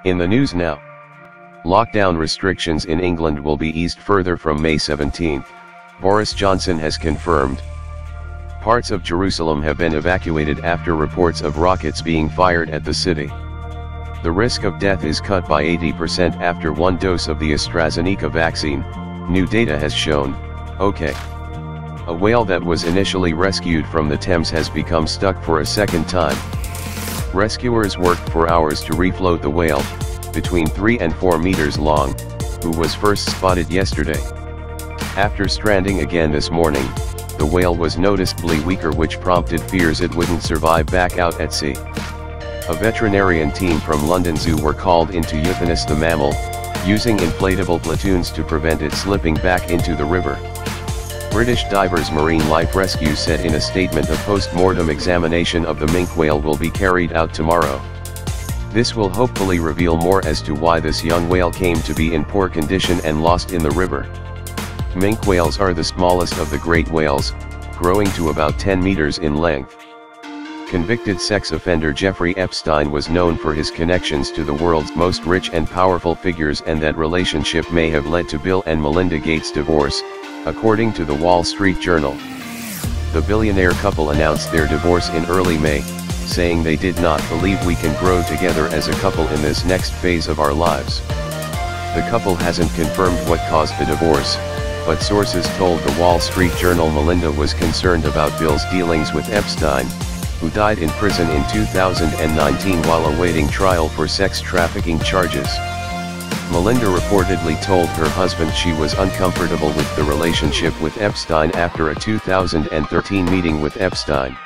In the news now. Lockdown restrictions in England will be eased further from May 17, Boris Johnson has confirmed. Parts of Jerusalem have been evacuated after reports of rockets being fired at the city. The risk of death is cut by 80% after one dose of the AstraZeneca vaccine, new data has shown. Okay. A whale that was initially rescued from the Thames has become stuck for a second time. Rescuers worked for hours to refloat the whale, between 3 and 4 meters long, who was first spotted yesterday. After stranding again this morning, the whale was noticeably weaker, which prompted fears it wouldn't survive back out at sea. A veterinarian team from London Zoo were called in to euthanize the mammal, using inflatable platoons to prevent it slipping back into the river. British divers Marine Life Rescue said in a statement a post-mortem examination of the minke whale will be carried out tomorrow. This will hopefully reveal more as to why this young whale came to be in poor condition and lost in the river. Minke whales are the smallest of the great whales, growing to about 10 meters in length. Convicted sex offender Jeffrey Epstein was known for his connections to the world's most rich and powerful figures, and that relationship may have led to Bill and Melinda Gates' divorce, according to the Wall Street Journal. The billionaire couple announced their divorce in early May, saying they did not believe we can grow together as a couple in this next phase of our lives. The couple hasn't confirmed what caused the divorce, but sources told the Wall Street Journal Melinda was concerned about Bill's dealings with Epstein, who died in prison in 2019 while awaiting trial for sex trafficking charges. Melinda reportedly told her husband she was uncomfortable with the relationship with Epstein after a 2013 meeting with Epstein.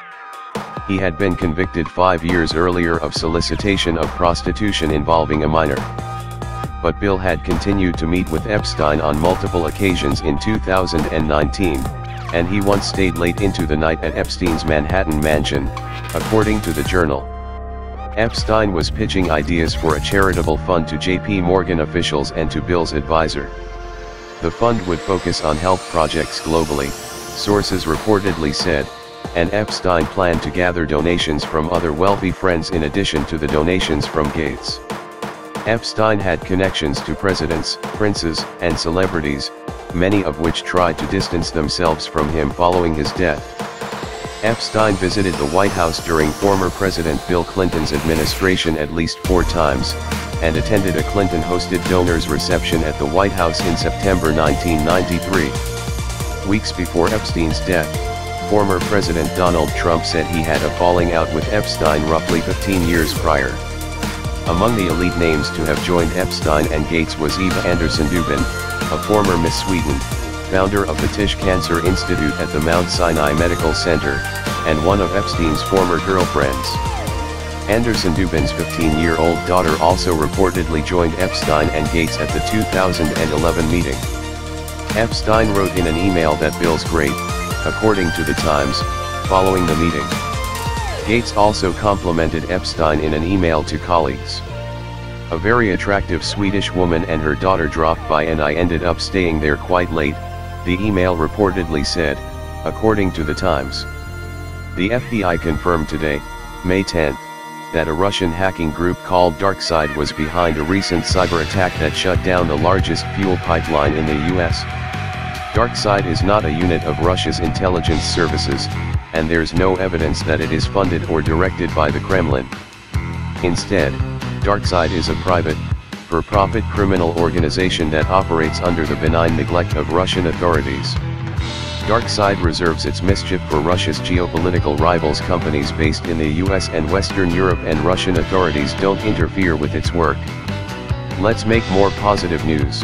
He had been convicted 5 years earlier of solicitation of prostitution involving a minor. But Bill had continued to meet with Epstein on multiple occasions in 2019, and he once stayed late into the night at Epstein's Manhattan mansion, according to the Journal. Epstein was pitching ideas for a charitable fund to JP Morgan officials and to Bill's advisor. The fund would focus on health projects globally, sources reportedly said, and Epstein planned to gather donations from other wealthy friends in addition to the donations from Gates. Epstein had connections to presidents, princes, and celebrities, many of which tried to distance themselves from him following his death. Epstein visited the White House during former President Bill Clinton's administration at least 4 times, and attended a Clinton-hosted donors reception at the White House in September 1993. Weeks before Epstein's death, former President Donald Trump said he had a falling out with Epstein roughly 15 years prior. Among the elite names to have joined Epstein and Gates was Eva Anderson-Dubin, a former Miss Sweden, founder of the Tisch Cancer Institute at the Mount Sinai Medical Center, and one of Epstein's former girlfriends. Anderson-Dubin's 15-year-old daughter also reportedly joined Epstein and Gates at the 2011 meeting. Epstein wrote in an email that Bill's great, according to the Times, following the meeting. Gates also complimented Epstein in an email to colleagues. A very attractive Swedish woman and her daughter dropped by and I ended up staying there quite late, the email reportedly said, according to the Times. The FBI confirmed today, May 10, that a Russian hacking group called DarkSide was behind a recent cyber attack that shut down the largest fuel pipeline in the US. DarkSide is not a unit of Russia's intelligence services, and there's no evidence that it is funded or directed by the Kremlin. Instead, DarkSide is a private, for-profit criminal organization that operates under the benign neglect of Russian authorities. DarkSide reserves its mischief for Russia's geopolitical rivals, companies based in the US and Western Europe, and Russian authorities don't interfere with its work. Let's make more positive news.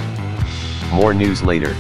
More news later.